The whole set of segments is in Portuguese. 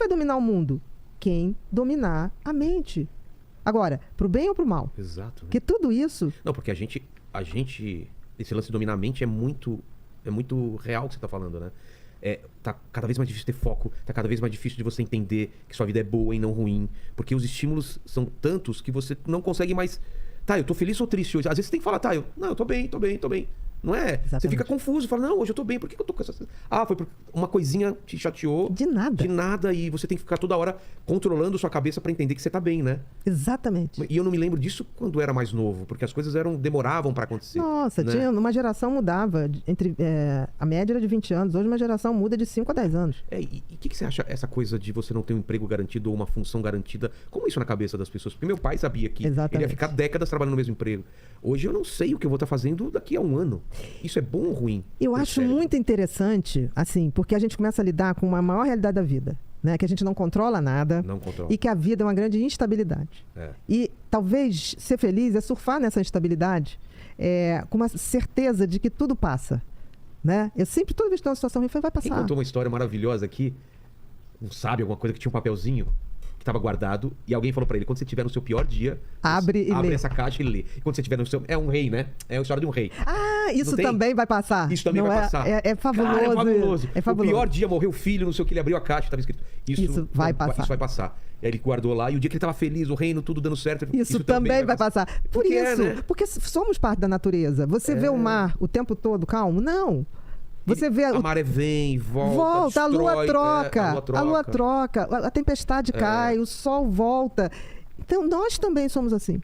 vai dominar o mundo? Quem dominar a mente. Agora, pro bem ou pro mal? Exato. Porque tudo isso... Não, porque a gente, esse lance de dominar a mente é muito real o que você tá falando, né? Tá cada vez mais difícil ter foco, tá cada vez mais difícil de você entender que sua vida é boa e não ruim, porque os estímulos são tantos que você não consegue mais... Tá, eu tô feliz ou triste hoje? Às vezes você tem que falar, tá, eu tô bem. Não é? Exatamente. Você fica confuso, fala, não, hoje eu tô bem, por que eu tô com essa... Ah, foi porque uma coisinha te chateou. De nada. De nada, e você tem que ficar toda hora controlando sua cabeça pra entender que você tá bem, né? Exatamente. E eu não me lembro disso quando eu era mais novo, porque as coisas demoravam pra acontecer. Nossa, né? tinha uma geração mudava. A média era de 20 anos, hoje uma geração muda de 5 a 10 anos. E o que você acha essa coisa de você não ter um emprego garantido ou uma função garantida? Como isso na cabeça das pessoas? Porque meu pai sabia que Exatamente. ele ia ficar décadas trabalhando no mesmo emprego. Hoje eu não sei o que eu vou estar fazendo daqui a um ano. Isso é bom ou ruim? Eu acho muito interessante, assim, porque a gente começa a lidar com uma maior realidade da vida, né? Que a gente não controla nada. Não controla. E que a vida é uma grande instabilidade. E talvez ser feliz é surfar nessa instabilidade com uma certeza de que tudo passa, né? Eu sempre, toda vez que tem uma situação ruim, vai passar. Quem contou uma história maravilhosa aqui, não sabe, alguma coisa que tinha um papelzinho que estava guardado e alguém falou pra ele, quando você estiver no seu pior dia, abre lê. essa caixa e lê. E quando você estiver no seu... É um rei, né? É a história de um rei. Ah, isso também vai passar. Isso também vai passar. É fabuloso. Cara, é fabuloso. É fabuloso. O pior dia morreu o filho, não sei o que, ele abriu a caixa, estava escrito. Isso vai passar. Isso vai passar. E aí ele guardou lá, e o dia que ele estava feliz, o reino, tudo dando certo. Isso também vai passar. Porque somos parte da natureza. Você vê o mar o tempo todo calmo? Não. Você vê a maré vem, volta, destrói, a lua troca, a tempestade cai, o sol volta. Então, nós também somos assim.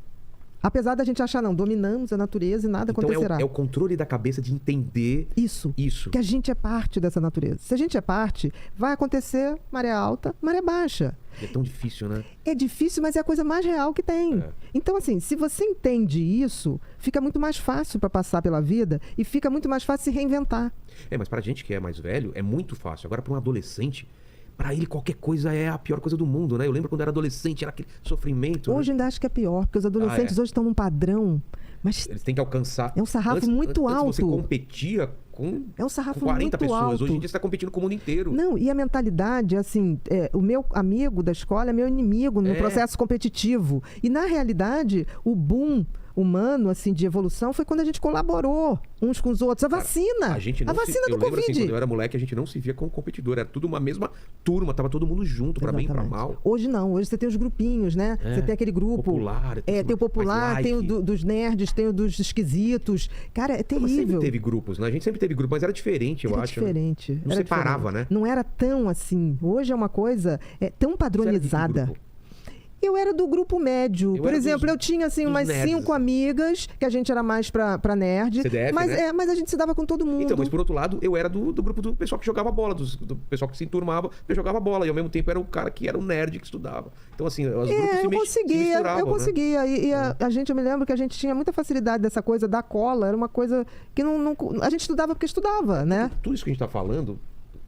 Apesar da gente achar, não, dominamos a natureza e nada acontecerá. É o controle da cabeça de entender isso. Que a gente é parte dessa natureza. Se a gente é parte, vai acontecer maré alta, maré baixa. É tão difícil, né? É difícil, mas é a coisa mais real que tem. Então, assim, se você entende isso, fica muito mais fácil para passar pela vida e fica muito mais fácil se reinventar. Mas pra gente que é mais velho, é muito fácil. Agora, pra um adolescente, pra ele qualquer coisa é a pior coisa do mundo, né? Eu lembro quando eu era adolescente, era aquele sofrimento. Hoje ainda acho que é pior, porque os adolescentes hoje estão num padrão... Mas eles têm que alcançar... É um sarrafo muito alto. Antes você competia com, um sarrafo com 40 muito pessoas. alto. Hoje em dia você está competindo com o mundo inteiro. Não, e a mentalidade, assim, o meu amigo da escola é meu inimigo no processo competitivo. E, na realidade, o boom humano, assim, de evolução foi quando a gente colaborou uns com os outros. A vacina. A vacina do Covid. Assim, quando eu era moleque, a gente não se via como competidor. Era tudo uma mesma turma, tava todo mundo junto, pra bem e pra mal. Hoje não. Hoje você tem os grupinhos, né? Você tem aquele grupo. Popular. Tem o popular, tem o dos nerds, tem o dos esquisitos. Cara, é terrível. Mas sempre teve grupos, né? A gente sempre teve grupos, mas era diferente, eu acho. Diferente. Né? Não separava, né? Não era tão assim. Hoje é uma coisa tão padronizada. Eu era do grupo médio. Por exemplo, eu tinha assim umas 5 amigas, que a gente era mais pra nerd. CDF, mas, né? Mas a gente se dava com todo mundo. Então, mas por outro lado, eu era do grupo do pessoal que jogava bola, do pessoal que se enturmava, eu jogava bola. E ao mesmo tempo era o cara que era o nerd que estudava. Então, assim, os grupos se misturavam. Eu conseguia. Né? A gente, eu me lembro que a gente tinha muita facilidade dessa coisa da cola. Era uma coisa que a gente estudava porque estudava, né? Tudo isso que a gente tá falando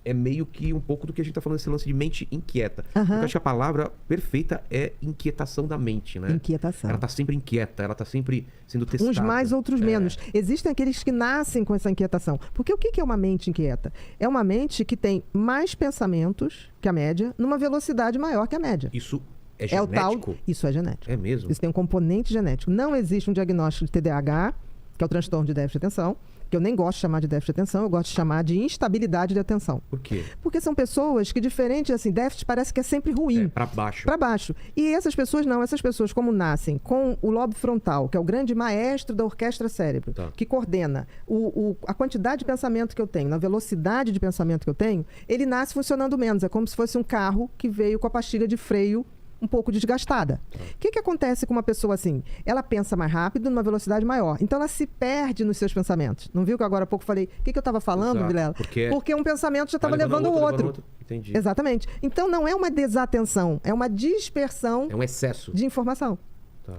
é meio que um pouco do que a gente tá falando, esse lance de mente inquieta. Eu acho que a palavra perfeita é inquietação da mente, né? Inquietação. Ela tá sempre inquieta, ela tá sempre sendo testada. Uns mais, outros menos. Existem aqueles que nascem com essa inquietação. Porque o que é uma mente inquieta? É uma mente que tem mais pensamentos que a média, numa velocidade maior que a média. Isso é genético? Isso é genético. É mesmo? Isso tem um componente genético. Não existe um diagnóstico de TDAH, que é o transtorno de déficit de atenção, que eu nem gosto de chamar de déficit de atenção, eu gosto de chamar de instabilidade de atenção. Por quê? Porque são pessoas que, diferente, assim, déficit parece que é sempre ruim. Pra baixo. Pra baixo. E essas pessoas não, essas pessoas como nascem com o lobo frontal, que é o grande maestro da orquestra cérebro, que coordena a quantidade de pensamento que eu tenho, na velocidade de pensamento que eu tenho, ele nasce funcionando menos. É como se fosse um carro que veio com a pastilha de freio um pouco desgastada. O que acontece com uma pessoa assim? Ela pensa mais rápido, numa velocidade maior. Então, ela se perde nos seus pensamentos. Não viu que agora há pouco eu falei o que eu estava falando, Vilela? Porque um pensamento já estava levando o outro. Entendi. Exatamente. Então, não é uma desatenção, é uma dispersão. É um excesso De informação.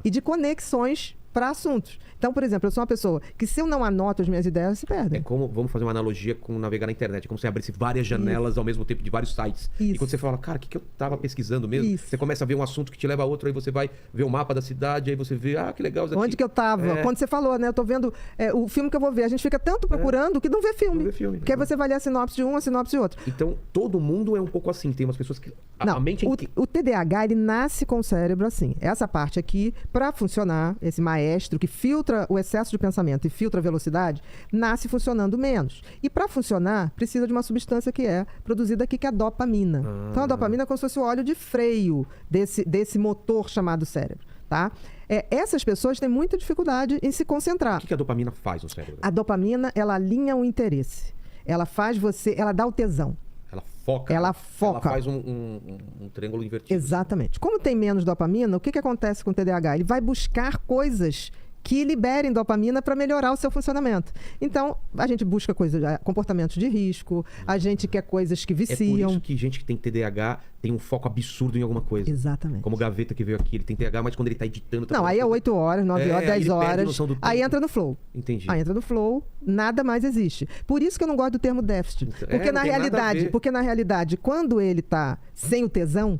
E de conexões para assuntos. Então, por exemplo, eu sou uma pessoa que se eu não anoto as minhas ideias, se perdem. É como, vamos fazer uma analogia com navegar na internet, é como se abrisse várias janelas ao mesmo tempo de vários sites. E quando você fala, cara, o que eu tava pesquisando mesmo? Você começa a ver um assunto que te leva a outro, aí você vai ver o mapa da cidade, aí você vê, que legal isso aqui. Onde que eu tava? Quando você falou, né? Eu tô vendo o filme que eu vou ver. A gente fica tanto procurando que não vê filme. Não vê filme. Porque aí você vai ler a sinopse de um, a sinopse de outro. Então, todo mundo é um pouco assim. Tem umas pessoas que... O TDAH, ele nasce com o cérebro assim. Essa parte aqui, para funcionar, esse maestro que filtra o excesso de pensamento e filtra a velocidade, nasce funcionando menos. E para funcionar, precisa de uma substância que é produzida aqui, que é a dopamina. Então, a dopamina é como se fosse o óleo de freio desse motor chamado cérebro, tá? Essas pessoas têm muita dificuldade em se concentrar. O que a dopamina faz no cérebro? A dopamina, ela alinha o interesse. Ela faz você... Ela dá o tesão. Ela foca. Ela faz um triângulo invertido. Exatamente. Como tem menos dopamina, o que acontece com o TDAH? Ele vai buscar coisas que liberem dopamina para melhorar o seu funcionamento. Então, a gente busca comportamentos de risco, a gente quer coisas que viciam. É por isso que gente que tem TDAH tem um foco absurdo em alguma coisa. Exatamente. Como o Gaveta que veio aqui, ele tem TDAH, mas quando ele tá editando... Não, aí é 8 horas, 9 horas, 10 horas. Aí entra no flow. Entendi. Aí entra no flow, nada mais existe. Por isso que eu não gosto do termo déficit. Porque na realidade, quando ele tá sem o tesão,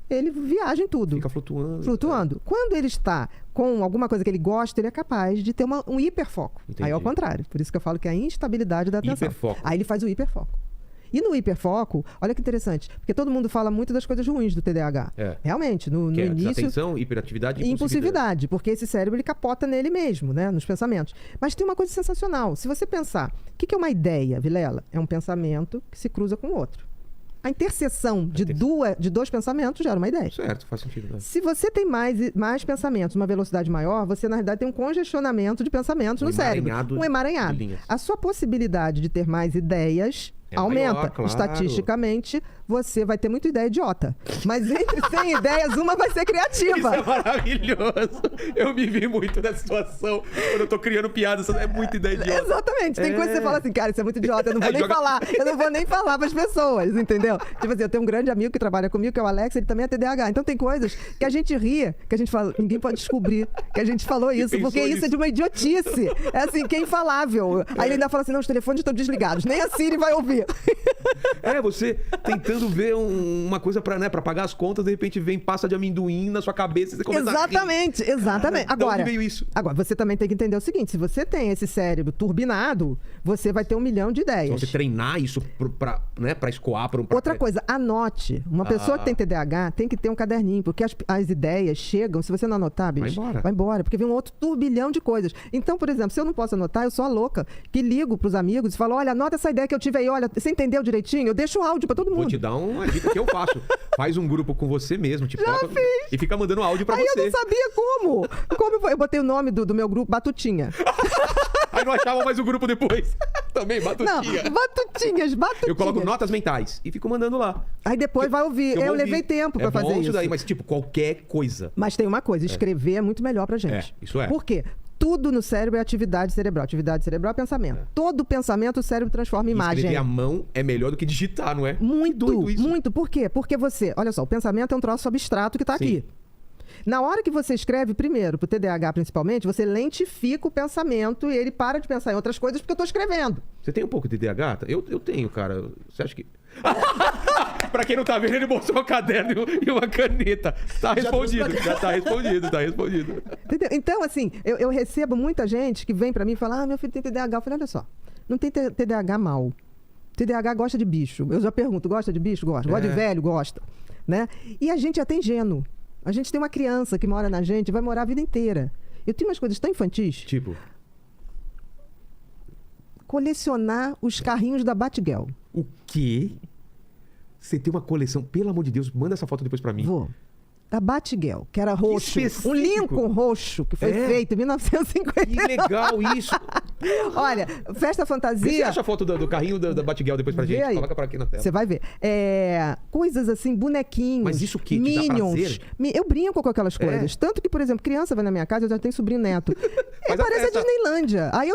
ele viaja em tudo. Fica flutuando. Flutuando. Quando ele está com alguma coisa que ele gosta, ele é capaz de ter um hiperfoco. Entendi. Aí é o contrário. Por isso que eu falo que é a instabilidade da atenção. Hiperfoco. Aí ele faz o hiperfoco. E no hiperfoco, olha que interessante, porque todo mundo fala muito das coisas ruins do TDAH. Realmente, no início... Desatenção, hiperatividade e impulsividade. Porque esse cérebro, ele capota nele mesmo, né? Nos pensamentos. Mas tem uma coisa sensacional. Se você pensar, o que é uma ideia, Vilela? É um pensamento que se cruza com o outro. A interseção de dois pensamentos gera uma ideia. Certo, faz sentido. Né? Se você tem mais pensamentos, uma velocidade maior, você, na realidade, tem um congestionamento de pensamentos no cérebro. Um emaranhado. A sua possibilidade de ter mais ideias aumenta. Maior, claro. Estatisticamente, você vai ter muita ideia idiota. Mas entre 100 ideias, uma vai ser criativa. Isso é maravilhoso. Eu me vi muito nessa situação. Quando eu tô criando piadas, é muita ideia idiota. Exatamente. Tem coisa que você fala assim, cara, isso é muito idiota. Eu não vou nem falar. Eu não vou nem falar pras pessoas, entendeu? Tipo assim, eu tenho um grande amigo que trabalha comigo, que é o Alex, ele também é TDAH. Então tem coisas que a gente ria, que a gente fala, ninguém pode descobrir que a gente falou isso, porque isso é de uma idiotice. É assim, que é infalável. Aí ele ainda fala assim, não, os telefones estão desligados. Nem a Siri vai ouvir. Você tentando ver uma coisa pra pagar as contas, de repente vem pasta de amendoim na sua cabeça e você começa exatamente. Cara, agora, de onde veio isso? Agora, você também tem que entender o seguinte, se você tem esse cérebro turbinado, você vai ter 1 milhão de ideias. Se você treinar isso pra escoar pra Outra coisa, anote. Uma pessoa que tem TDAH tem que ter um caderninho, porque as ideias chegam, se você não anotar, bicho, vai embora, porque vem um outro turbilhão de coisas. Então, por exemplo, se eu não posso anotar, eu sou a louca que ligo pros amigos e falo, olha, anota essa ideia que eu tive aí, olha, você entendeu direitinho? Eu deixo o áudio pra todo mundo. Vou te dar uma dica que eu faço. Faz um grupo com você mesmo, e fica mandando áudio pra aí você. Eu não sabia como. Eu botei o nome do meu grupo, Batutinha. Aí não achava mais o grupo depois. Também, Batutinha. Não, Batutinhas. Eu coloco notas mentais e fico mandando lá. Aí depois vai ouvir. Eu levei tempo pra fazer isso. Daí, mas qualquer coisa. Mas tem uma coisa, escrever é muito melhor pra gente. Isso é. Por quê? Tudo no cérebro é atividade cerebral. Atividade cerebral é pensamento. Todo pensamento o cérebro transforma em imagem. Escrever à mão é melhor do que digitar, não é? Muito. Por quê? Porque olha só, o pensamento é um troço abstrato que tá aqui. Na hora que você escreve, primeiro, pro TDAH principalmente, você lentifica o pensamento e ele para de pensar em outras coisas porque eu tô escrevendo. Você tem um pouco de TDAH? Eu tenho, cara. Você acha que... Pra quem não tá vendo, ele mostrou um caderno e uma caneta. Tá respondido. Tá respondido. Entendeu? Então, assim, eu recebo muita gente que vem pra mim e fala, meu filho tem TDAH. Eu falei, olha só, não tem TDAH mal. TDAH gosta de bicho. Eu já pergunto, gosta de bicho? Gosta. Gosta de velho? Gosta. Né? E a gente é até ingênuo. A gente tem uma criança que mora na gente, vai morar a vida inteira. Eu tenho umas coisas tão infantis. Tipo? Colecionar os carrinhos da Batgirl. O quê? Você tem uma coleção? Pelo amor de Deus, manda essa foto depois pra mim. Vou. Da Batgirl, que era roxo. Um Lincoln roxo, que foi feito em 1950. Que legal isso! Olha, Festa Fantasia... Você acha a foto do carrinho da Batgirl depois pra gente? Aí. Coloca pra aqui na tela. Você vai ver. Coisas assim, bonequinhos. Mas isso o quê? Minions. Eu brinco com aquelas coisas. Tanto que, por exemplo, criança vai na minha casa, eu já tenho sobrinho neto. Parece a Disneylândia. Aí eu